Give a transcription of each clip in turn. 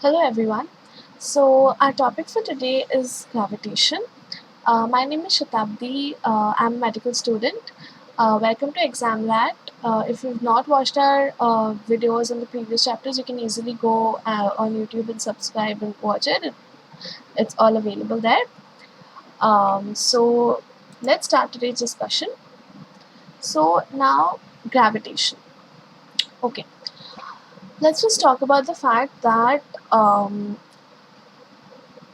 Hello everyone. So our topic for today is gravitation. My name is Shatabdi. I'm a medical student. Welcome to ExamRat. If you've not watched our videos on the previous chapters, you can easily go on YouTube and subscribe and watch it. It's all available there. So let's start today's discussion. So now gravitation. Okay, let's just talk about the fact that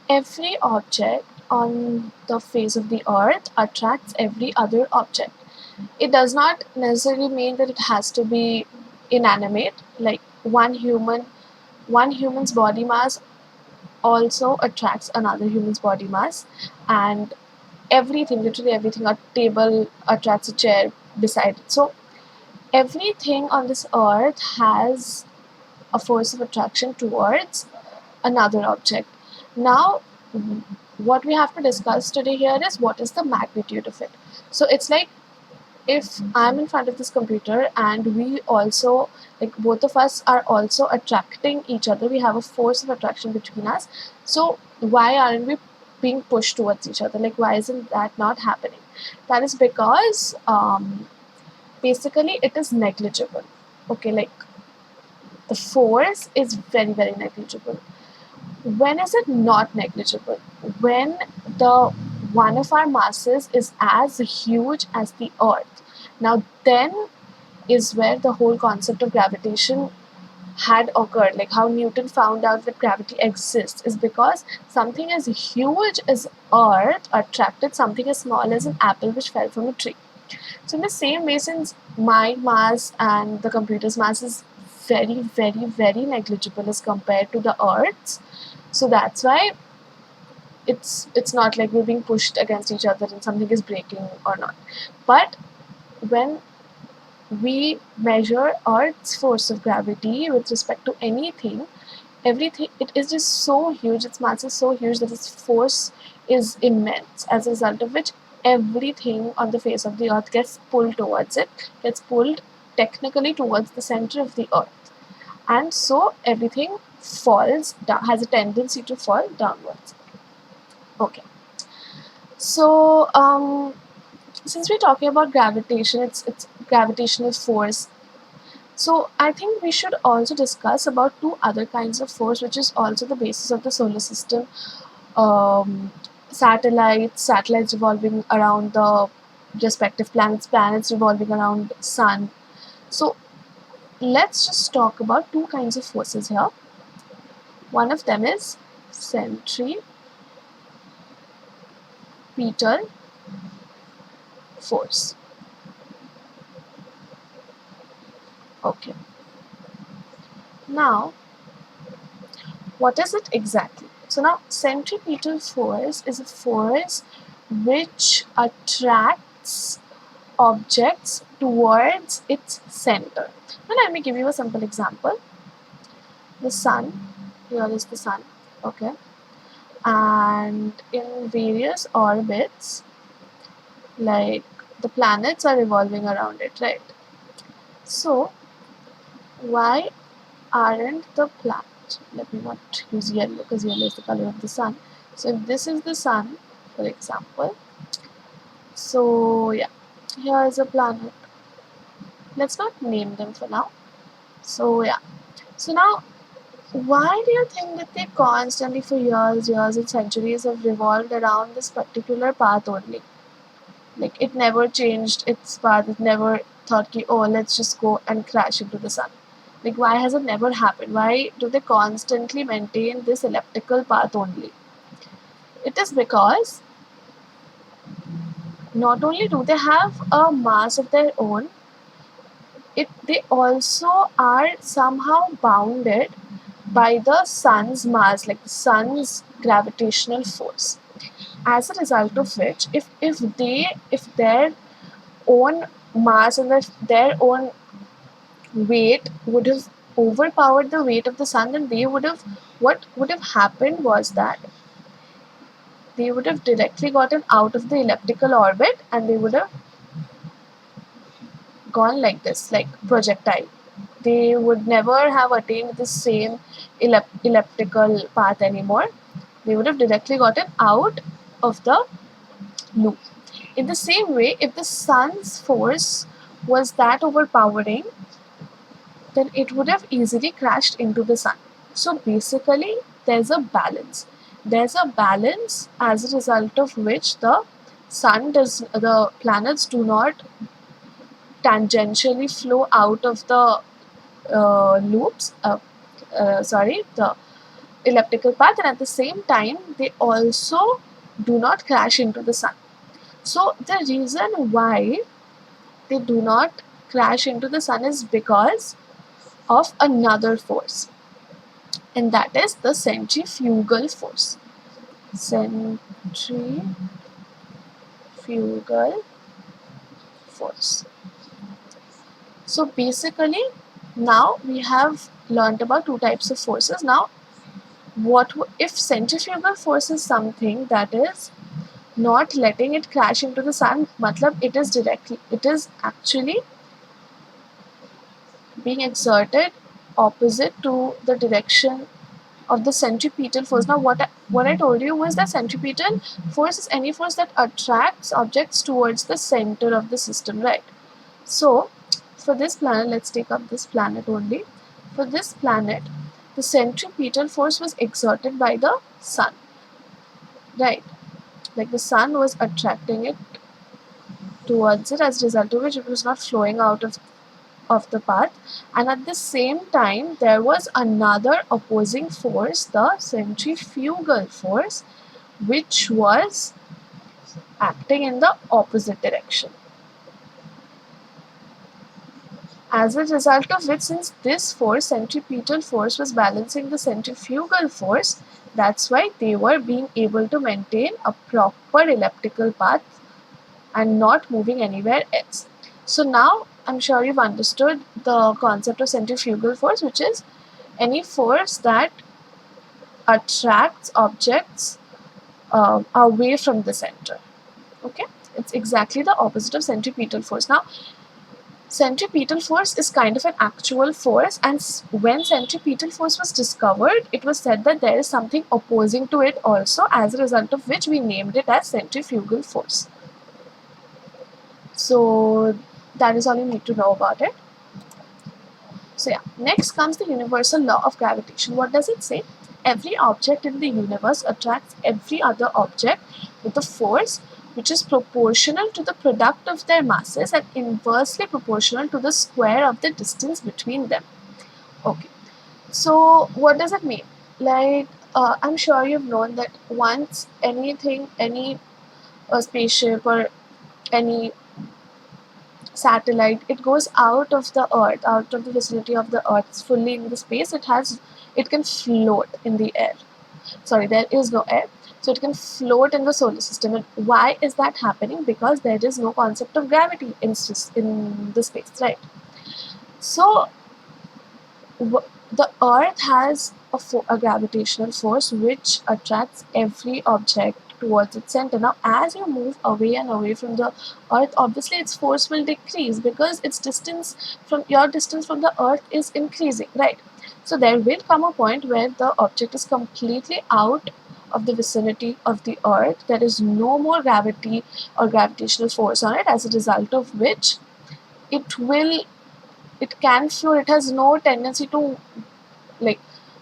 every object on the face of the earth attracts every other object. It does not necessarily mean that it has to be inanimate, like one human's body mass also attracts another human's body mass, and everything, literally everything, a table attracts a chair beside it. So everything on this earth has a force of attraction towards another object. Now, what we have to discuss today here is what is the magnitude of it. So it's like if I'm in front of this computer and we also, like both of us are also attracting each other, we have a force of attraction between us. So why aren't we being pushed towards each other? Like, why isn't that not happening? That is because basically it is negligible. Okay, like the force is very, very negligible. When is it not negligible? When the one of our masses is as huge as the earth. Now then is where the whole concept of gravitation had occurred. Like how Newton found out that gravity exists is because something as huge as earth attracted something as small as an apple which fell from a tree. So in the same way, since my mass and the computer's mass is very, very, very negligible as compared to the earth's, so that's why it's not like we're being pushed against each other and something is breaking or not. But when we measure Earth's force of gravity with respect to anything, everything, it is just so huge, its mass is so huge that its force is immense, as a result of which everything on the face of the earth gets pulled towards it, gets pulled technically towards the center of the earth. And so everything falls down, has a tendency to fall downwards. Okay. So since we're talking about gravitation, it's gravitational force. So I think we should also discuss about two other kinds of force, which is also the basis of the solar system. Satellites revolving around the respective planets revolving around the sun. So let's just talk about two kinds of forces here. One of them is centripetal force. Okay. Now, what is it exactly? So now, centripetal force is a force which attracts objects towards its center. Now, let me give you a simple example. The sun, here is the sun, okay, and in various orbits, like the planets are revolving around it, right? So, why aren't the planets, let me not use yellow because yellow is the color of the sun. So if this is the sun, for example, so yeah, here is a planet. Let's not name them for now. So yeah, so now why do you think that they constantly for years and centuries have revolved around this particular path only? Like it never changed its path, it never thought, oh, let's just go and crash into the sun. Like, why has it never happened? Why do they constantly maintain this elliptical path only? It is because not only do they have a mass of their own, they also are somehow bounded by the sun's mass, like the sun's gravitational force. As a result of which, if their own mass and their own weight would have overpowered the weight of the sun, then what would have happened was that they would have directly gotten out of the elliptical orbit and they would have gone like this, like projectile. they would never have attained the same elliptical path anymore. They would have directly gotten out of the loop. In the same way, if the sun's force was that overpowering, then it would have easily crashed into the sun. So basically, there's a balance. There's a balance as a result of which the planets do not tangentially flow out of the the elliptical path, and at the same time, they also do not crash into the sun. So the reason why they do not crash into the sun is because of another force, and that is the centrifugal force. Centrifugal force. So basically, now we have learned about two types of forces. Now, what if centrifugal force is something that is not letting it crash into the sun? Matlab, it is actually being exerted opposite to the direction of the centripetal force. Now, what I told you was that centripetal force is any force that attracts objects towards the center of the system, right? So, for this planet, let's take up this planet only. For this planet, the centripetal force was exerted by the sun, right? Like the sun was attracting it towards it, as a result of which it was not flowing out of the path. And at the same time, there was another opposing force, the centrifugal force, which was acting in the opposite direction. As a result of which, since this force, centripetal force, was balancing the centrifugal force, that's why they were being able to maintain a proper elliptical path and not moving anywhere else. So now I'm sure you've understood the concept of centrifugal force, which is any force that attracts objects away from the center. Okay, it's exactly the opposite of centripetal force. Now, centripetal force is kind of an actual force, and when centripetal force was discovered, it was said that there is something opposing to it also, as a result of which we named it as centrifugal force. So that is all you need to know about it. So yeah, next comes the universal law of gravitation. What does it say? Every object in the universe attracts every other object with a force which is proportional to the product of their masses and inversely proportional to the square of the distance between them. Okay, so what does it mean? Like, I'm sure you've known that once any spaceship or any satellite, it goes out of the earth, out of the vicinity of the earth, it's fully in the space, it can float in the air. Sorry, there is no air, so it can float in the solar system. And why is that happening? Because there is no concept of gravity in the space, right? So the earth has a gravitational force which attracts every object towards its center. Now, as you move away and away from the earth, obviously its force will decrease because your distance from the earth is increasing, right? So there will come a point where the object is completely out of the vicinity of the earth. There is no more gravity or gravitational force on it, as a result of which it can float. It has no tendency to like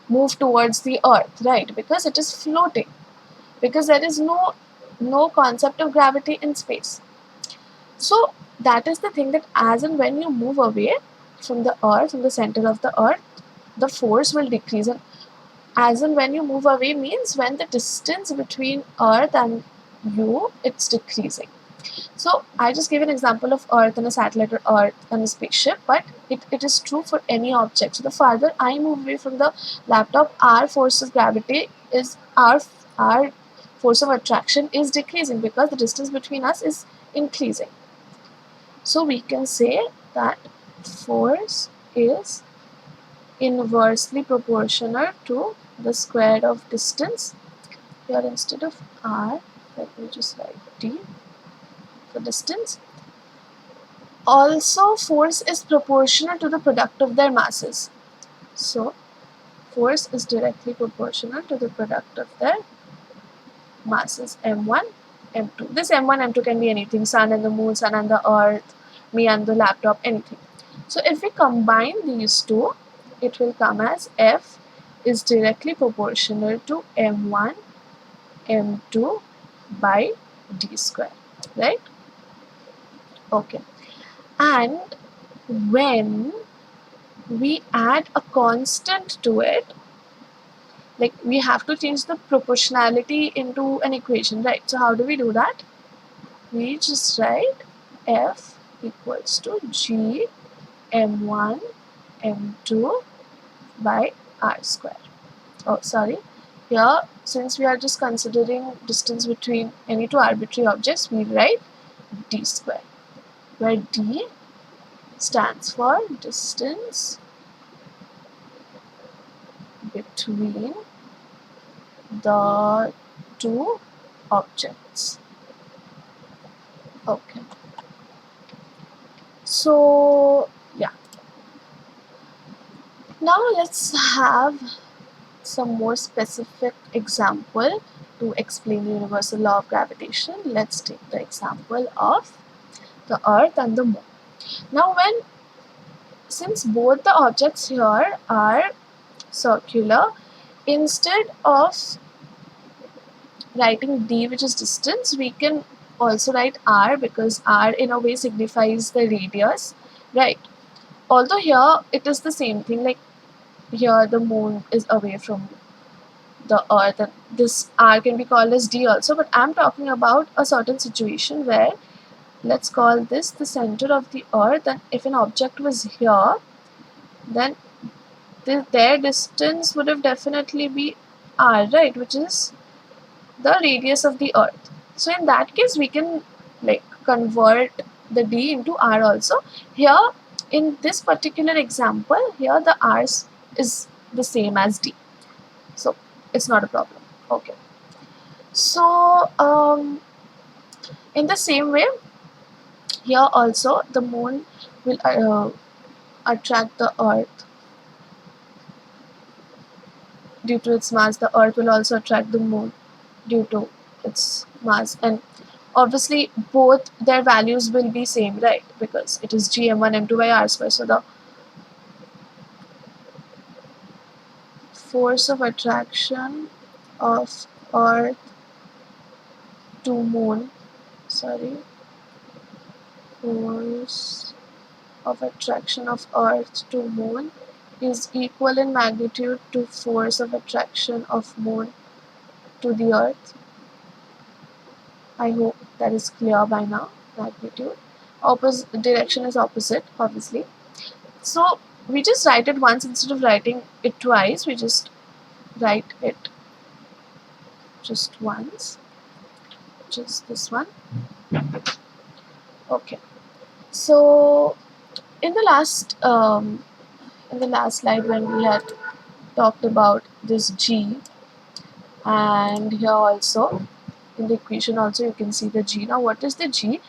move towards the earth, right? Because it is floating, because there is no concept of gravity in space. So that is the thing, that as and when you move away from the earth, from the center of the earth, the force will decrease. And as and when you move away means when the distance between earth and you, it's decreasing. So I just gave an example of earth and a satellite, or earth and a spaceship, but it is true for any object. So the farther I move away from the laptop, our force of gravity is our force of attraction is decreasing because the distance between us is increasing. So we can say that force is inversely proportional to the square of distance. Here, instead of r, let me just write d for distance. Also, force is proportional to the product of their masses. So, force is directly proportional to the product of their masses, m1, m2. This m1, m2 can be anything, sun and the moon, sun and the earth, me and the laptop, anything. So if we combine these two, it will come as F is directly proportional to m1, m2 by d square, right? Okay. And when we add a constant to it, like we have to change the proportionality into an equation, right? So how do we do that? We just write F equals to G m1 m2 by r square. Oh, sorry. Here, since we are just considering distance between any two arbitrary objects, we write d square, where d stands for distance between the two objects. Okay. So, yeah. Now let's have some more specific example to explain the universal law of gravitation. Let's take the example of the earth and the moon. Now since both the objects here are circular, instead of writing d, which is distance, we can also write r, because r in a way signifies the radius, right? Although here it is the same thing, like here the moon is away from the earth, and this r can be called as d also, but I'm talking about a certain situation where, let's call this the center of the earth, and if an object was here, then their distance would have definitely be r, right, which is the radius of the earth. So in that case we can like convert the d into r also. Here in this particular example, here the r is the same as d, so it's not a problem. Okay. So in the same way, here also the moon will attract the earth due to its mass. The earth will also attract the moon due to its mass, and obviously both their values will be same, right, because it is g m1 m2 by r square. So the force of attraction of earth to moon, force of attraction of earth to moon is equal in magnitude to force of attraction of moon to the earth. I hope that is clear by now. Magnitude, direction is opposite, obviously. So we just write it once instead of writing it twice. We just write it just once, which is this one. Okay. So in the last slide, when we had talked about this g, and here also in the equation also you can see the g. Now what is the g?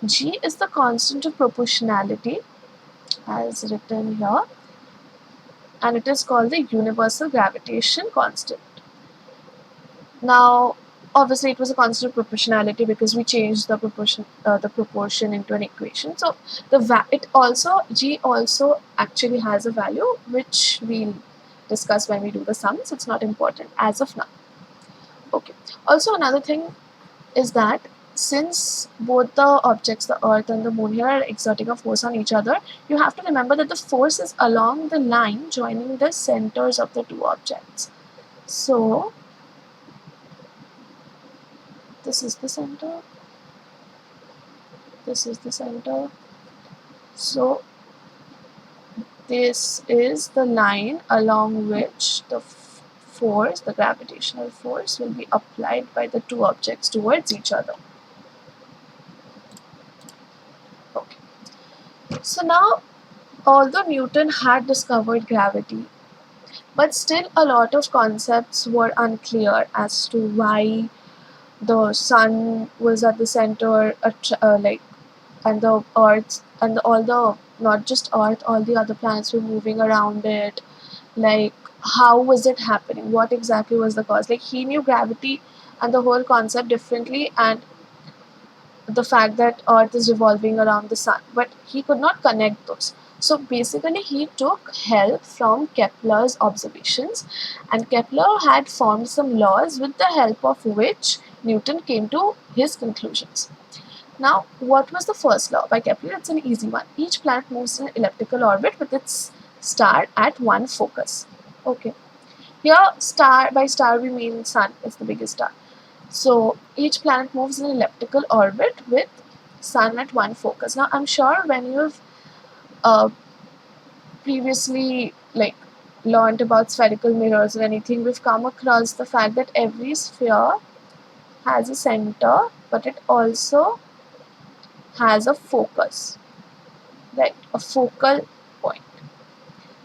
G is the constant of proportionality, as written here, and it is called the universal gravitation constant. Now obviously it was a constant of proportionality because we changed the proportion into an equation. So g also actually has a value which we'll discuss when we do the sums. It's not important as of now. Okay. Also another thing is that since both the objects, the earth and the moon here, are exerting a force on each other, you have to remember that the force is along the line joining the centers of the two objects. So this is the center, this is the center. So this is the line along which the force, the gravitational force, will be applied by the two objects towards each other. Okay. So now, although Newton had discovered gravity, but still a lot of concepts were unclear as to why the sun was at the center, and the earth and all the, not just Earth, all the other planets were moving around it. Like, how was it happening? What exactly was the cause? Like, he knew gravity and the whole concept differently, and the fact that Earth is revolving around the sun, but he could not connect those. So basically, he took help from Kepler's observations, and Kepler had formed some laws with the help of which Newton came to his conclusions. Now, what was the first law by Kepler? It's an easy one. Each planet moves in an elliptical orbit with its star at one focus. Okay. Here, star by star we mean sun is the biggest star. So each planet moves in an elliptical orbit with sun at one focus. Now, I'm sure when you've uh, previously learned about spherical mirrors or anything, we've come across the fact that every sphere has a center, but it also has a focus, right? A focal point.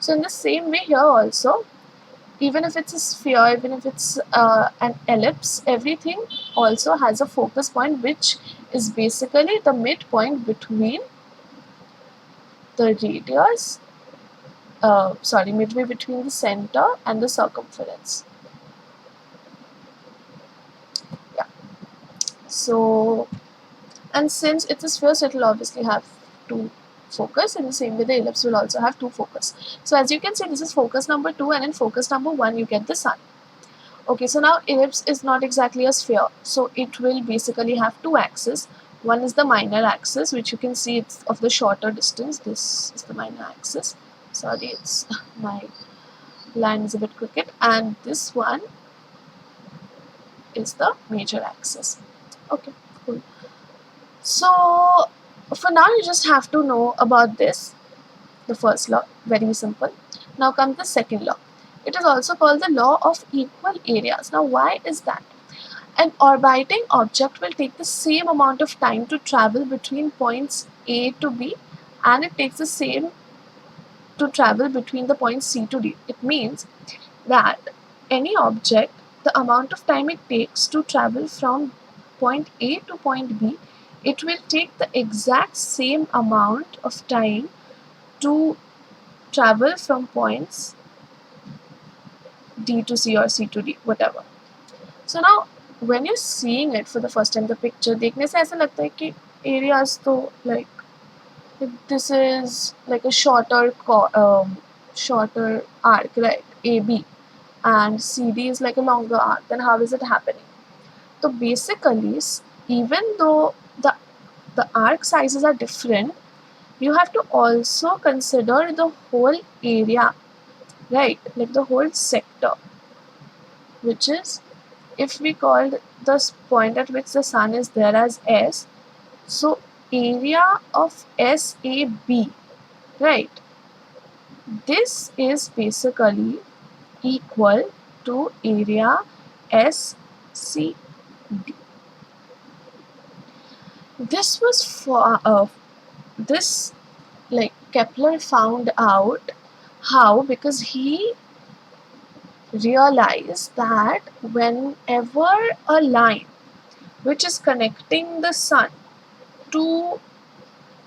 So in the same way here also, even if it's a sphere, even if it's an ellipse, everything also has a focus point, which is basically the midpoint between the radius, midway between the center and the circumference. Yeah. So, and since it's a sphere, so it will obviously have two focus. In the same way, the ellipse will also have two focus. So as you can see, this is focus number 2, and in focus number 1, you get the sun. Okay, so now ellipse is not exactly a sphere, so it will basically have two axes. One is the minor axis, which you can see it's of the shorter distance. This is the minor axis. Sorry, it's my line is a bit crooked, and this one is the major axis. Okay, cool. So for now, you just have to know about this, the first law, very simple. Now comes the second law. It is also called the law of equal areas. Now, why is that? An orbiting object will take the same amount of time to travel between points A to B, and it takes the same to travel between the points C to D. It means that any object, the amount of time it takes to travel from point A to point B, it will take the exact same amount of time to travel from points D to C or C to D, whatever. So now, when you're seeing it for the first time, the picture, देखने से ऐसा लगता है कि areas तो this is like a shorter arc, right? AB, and CD is like a longer arc. Then how is it happening? So basically, even though the arc sizes are different, you have to also consider the whole area, right? Like the whole sector, which is, if we called this point at which the sun is there as S, so area of SAB, right? This is basically equal to area SCD. This was for this, like, Kepler found out how, because he realized that whenever a line which is connecting the sun to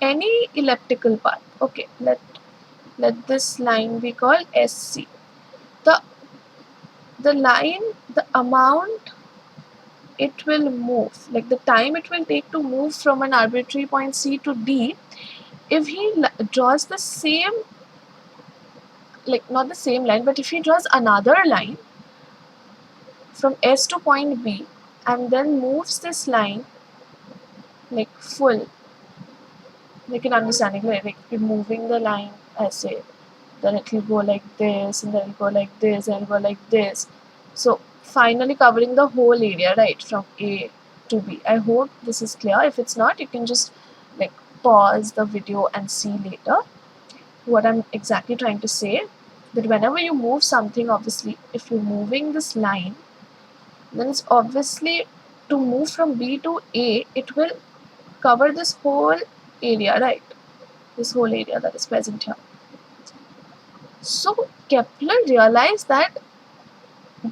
any elliptical path, okay, let this line be called SC. The line, the amount it will move, like the time it will take to move from an arbitrary point C to D, if he draws the same, like not the same line, but if he draws another line from S to point B and then moves this line like full, like in understanding, like moving the line as a, then it will go like this, and then it will go like this, and go like this. So finally covering the whole area, right, from A to B. I hope this is clear. If it's not, you can just like pause the video and see later what I'm exactly trying to say. That whenever you move something, obviously, if you're moving this line, then it's obviously to move from B to A, it will cover this whole area, right? This whole area that is present here. So Kepler realized that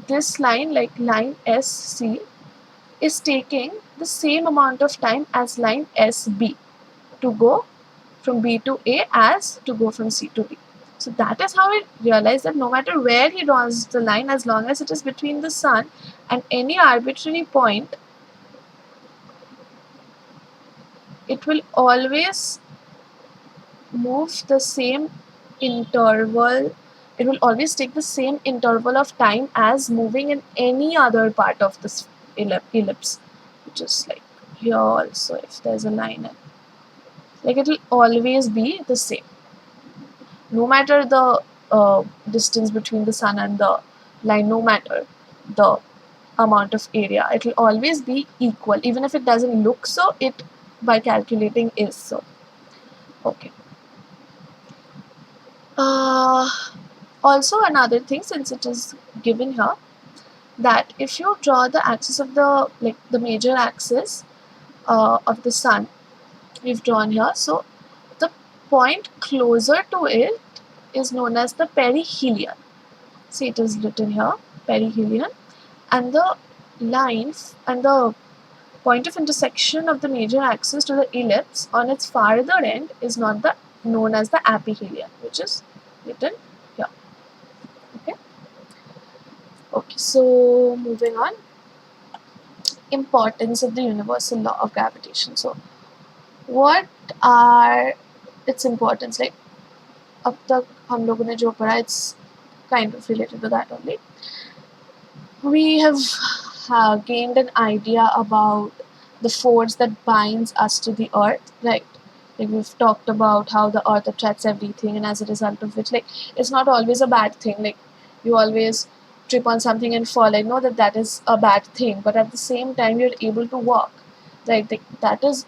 this line, like line SC, is taking the same amount of time as line SB to go from B to A as to go from C to B. So that is how we realize that no matter where he draws the line, as long as it is between the sun and any arbitrary point, it will always move the same interval. It will always take the same interval of time as moving in any other part of this ellipse, which is like here also. If there's a line, like it will always be the same, no matter the distance between the sun and the line, no matter the amount of area, it will always be equal. Even if it doesn't look so, it by calculating is so. Okay. Also another thing, since it is given here, that if you draw the axis of the major axis of the sun, we've drawn here, so the point closer to it is known as the perihelion. See, it is written here, perihelion, and the line and the point of intersection of the major axis to the ellipse on its farther end is known as the aphelion, which is written here. Okay. Okay. So moving on, importance of the universal law of gravitation. So, what are its importance? Like, अब तक हम लोगों ने जो पढ़ा, it's kind of related to that only. We have gained an idea about the force that binds us to the earth, right? Like we've talked about how the earth attracts everything, and as a result of which, like, it's not always a bad thing. Like, you always trip on something and fall. I know that that is a bad thing, but at the same time, you're able to walk, right? Like, that is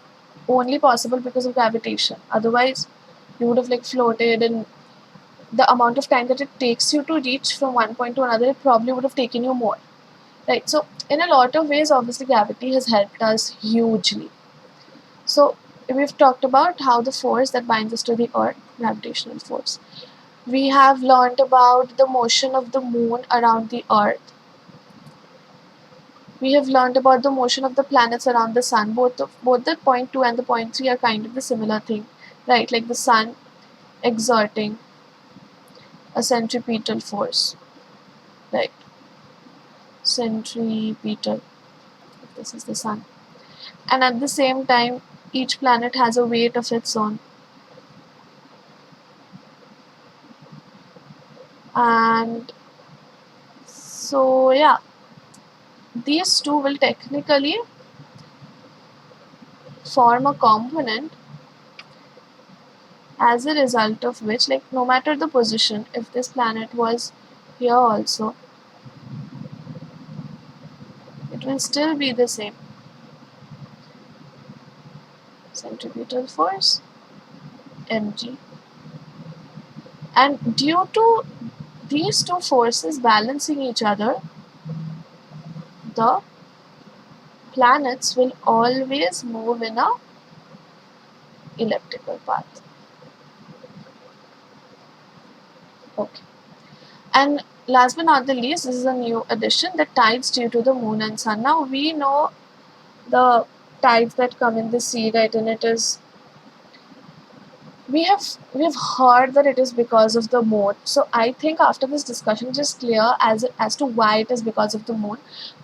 only possible because of gravitation. Otherwise, you would have like floated, and the amount of time that it takes you to reach from one point to another, it probably would have taken you more, right? So in a lot of ways, obviously gravity has helped us hugely. So we've talked about how the force that binds us to the earth, gravitational force. We have learned about the motion of the moon around the earth. We have learned about the motion of the planets around the sun. Both the point 2 and the point 3 are kind of the similar thing, right? Like the sun exerting a centripetal force, right? Centripetal, this is the sun. And at the same time, each planet has a weight of its own. And so, yeah, these two will technically form a component, as a result of which, like, no matter the position, if this planet was here also, it will still be the same. Centripetal force, mg. And due to these two forces balancing each other, the planets will always move in a elliptical path. Okay. And last but not the least, this is a new addition, the tides due to the moon and sun. Now we know the tides that come in the sea, right? And it is, we have heard that it is because of the moon. So I think after this discussion, it is clear as to why it is because of the moon.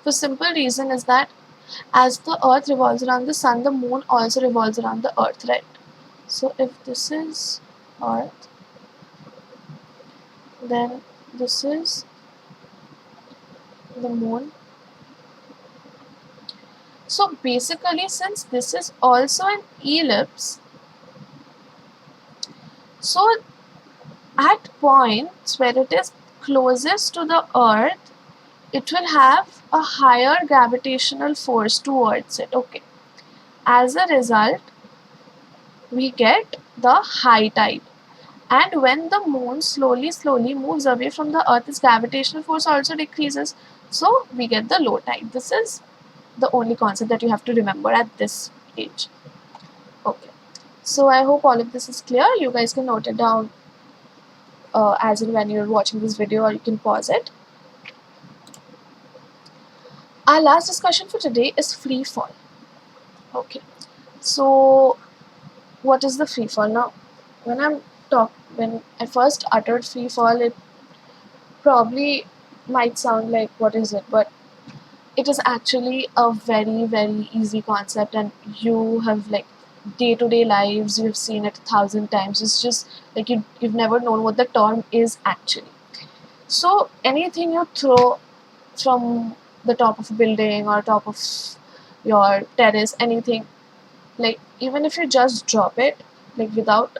The simple reason is that as the earth revolves around the sun, the moon also revolves around the earth, right? So if this is earth, then this is the moon. So basically, since this is also an ellipse, so at points where it is closest to the earth, it will have a higher gravitational force towards it. Okay. As a result, we get the high tide. And when the moon slowly moves away from the earth, its gravitational force also decreases. So we get the low tide. This is the only concept that you have to remember at this age. Okay. So I hope all of this is clear. You guys can note it down as in when you're watching this video, or you can pause it. Our last discussion for today is free fall. Okay. So what is the free fall? Now, when I first uttered free fall, it probably might sound like what is it, but it is actually a very very easy concept, and you have like day-to-day lives, you've seen it 1,000 times. It's just like you've never known what the term is actually. So anything you throw from the top of a building or top of your terrace, anything, like even if you just drop it, like without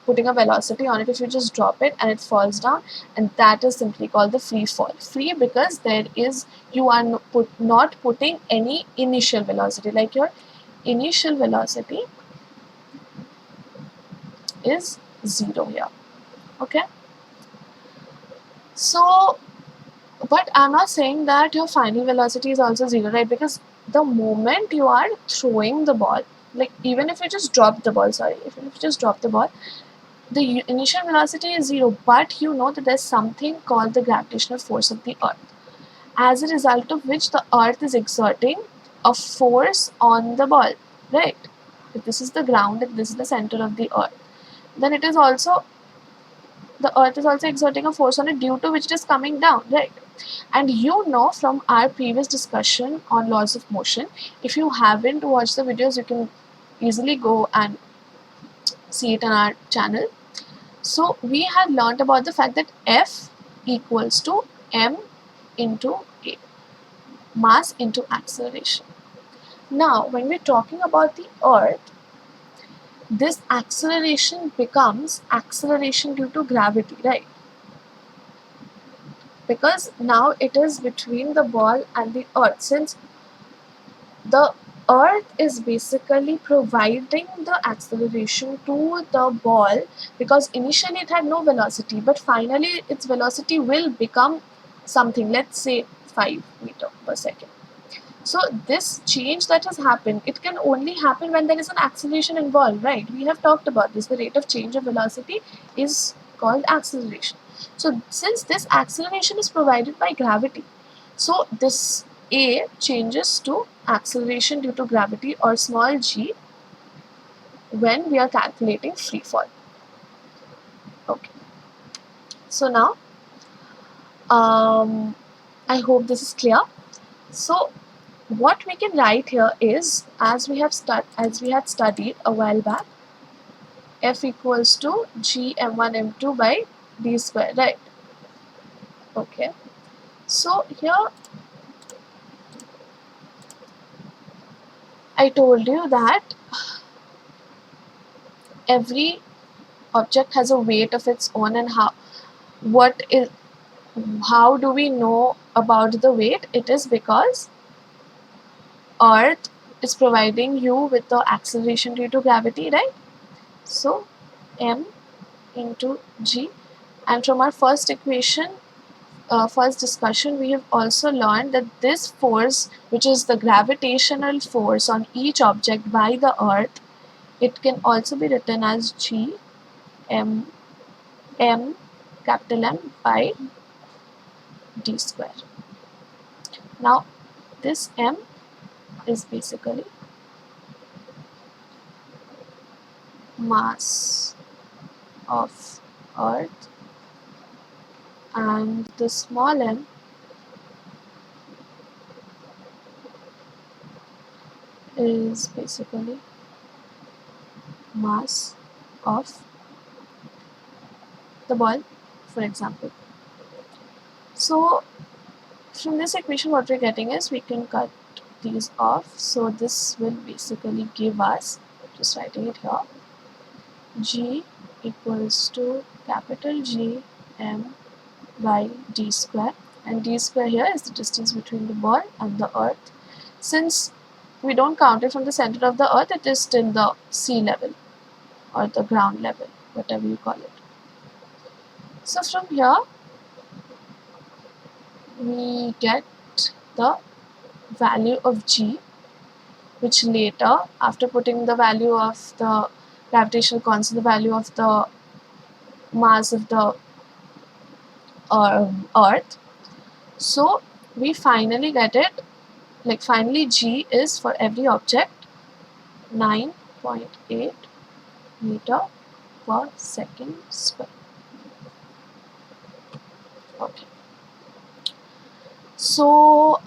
putting a velocity on it, if you just drop it and it falls down, and that is simply called the free fall. Free because there is, you are not putting any initial velocity, like your initial velocity is 0 here. Okay, so but I'm not saying that your final velocity is also 0, right? Because the moment you are throwing the ball, like even if you just drop the ball, sorry, if you just drop the ball, the initial velocity is 0, but you know that there's something called the gravitational force of the earth, as a result of which the earth is exerting a force on the ball, right? If this is the ground, if this is the center of the earth, then it is also, the earth is also exerting a force on it, due to which it is coming down, right? And you know from our previous discussion on laws of motion, if you haven't watched the videos, you can easily go and see it on our channel. So we had learned about the fact that F equals to m into a, mass into acceleration. Now when we're talking about the earth, this acceleration becomes acceleration due to gravity, right? Because now it is between the ball and the earth, since the earth is basically providing the acceleration to the ball, because initially it had no velocity, but finally its velocity will become something, let's say 5 meter per second. So this change that has happened, it can only happen when there is an acceleration involved, right? We have talked about this. The rate of change of velocity is called acceleration. So since this acceleration is provided by gravity, so this A changes to acceleration due to gravity, or small g, when we are calculating free fall. Okay. So now, I hope this is clear. So what we can write here is, as we had studied a while back, F equals to g m1 m2 by d square, right? Okay. So here I told you that every object has a weight of its own, and how do we know about the weight? It is because earth is providing you with the acceleration due to gravity, right? So m into g, and from our first equation, first discussion, we have also learned that this force, which is the gravitational force on each object by the earth, it can also be written as g m capital M by d square. Now this m is basically mass of earth, and the small m is basically mass of the ball, for example. So from this equation, what we're getting is, we can cut these off. So this will basically give us, just writing it here, g equals to capital G m by d square, and d square here is the distance between the ball and the earth. Since we don't count it from the center of the earth, it is still the sea level or the ground level, whatever you call it. So from here we get the value of g, which later, after putting the value of the gravitational constant, the value of the mass of the earth, so we finally get it, like finally g is, for every object, 9.8 meter per second square. Okay. So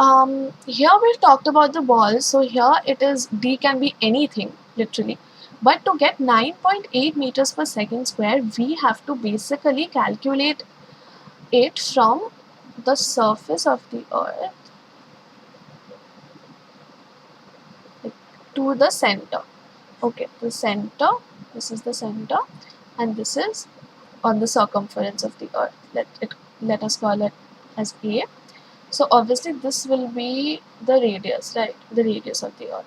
here we've talked about the ball. So here it is, D can be anything literally. But to get 9.8 meters per second square, we have to basically calculate it from the surface of the earth to the center. Okay, the center, this is the center, and this is on the circumference of the earth. Let us call it as A. So obviously this will be the radius, right? The radius of the earth.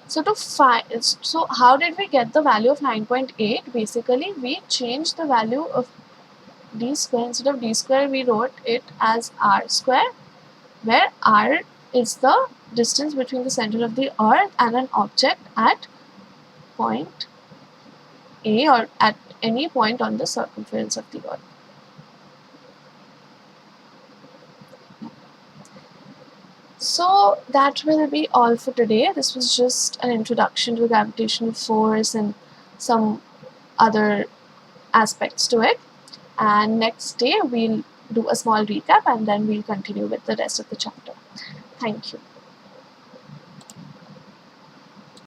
So to find, so how did we get the value of 9.8? Basically, we changed the value of d square. Instead of d square, we wrote it as r square, where r is the distance between the center of the earth and an object at point A or at any point on the circumference of the earth. So that will be all for today. This was just an introduction to gravitational force and some other aspects to it. And next day we'll do a small recap and then we'll continue with the rest of the chapter. Thank you.